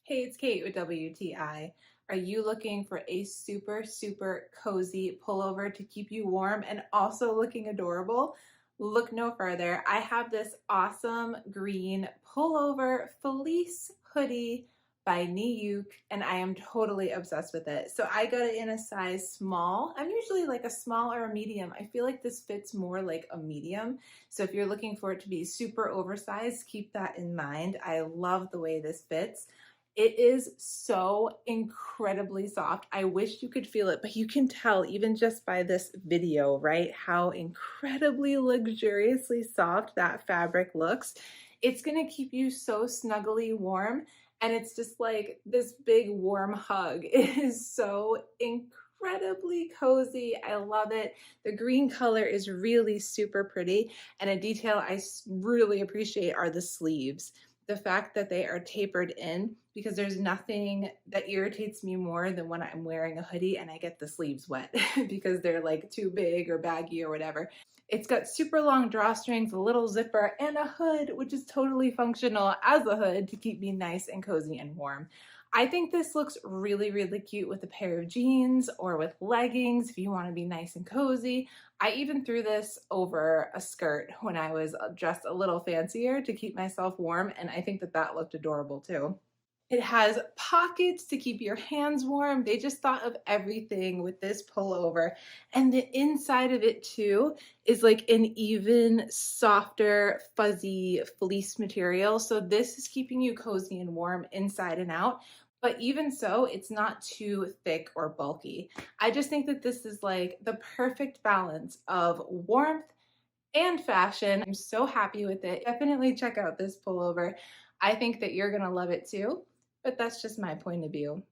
Hey, it's Kate with WTI. Are you looking for a super cozy pullover to keep you warm and also looking adorable? Look no further. I have this awesome green pullover fleece hoodie by NEYOUQE and I am totally obsessed with it. So I got it in a size small. I'm usually like a small or a medium. I feel like this fits more like a medium. So if you're looking for it to be super oversized, keep that in mind. I love the way this fits. It is so incredibly soft. I wish you could feel it, but you can tell even just by this video, right, how incredibly luxuriously soft that fabric looks. It's gonna keep you so snuggly warm, and it's just like this big warm hug. It is so incredibly cozy. I love it. The green color is really super pretty, and a detail I really appreciate are the sleeves. The fact that they are tapered in, because there's nothing that irritates me more than when I'm wearing a hoodie and I get the sleeves wet because they're like too big or baggy or whatever. It's got super long drawstrings, a little zipper, and a hood, which is totally functional as a hood to keep me nice and cozy and warm. I think this looks really cute with a pair of jeans or with leggings if you want to be nice and cozy. I even threw this over a skirt when I was dressed a little fancier to keep myself warm, and I think that that looked adorable too. It has pockets to keep your hands warm. They just thought of everything with this pullover. And the inside of it too is like an even softer, fuzzy fleece material. So this is keeping you cozy and warm inside and out. But even so, it's not too thick or bulky. I just think that this is like the perfect balance of warmth and fashion. I'm so happy with it. Definitely check out this pullover. I think that you're gonna love it too, but that's just my point of view.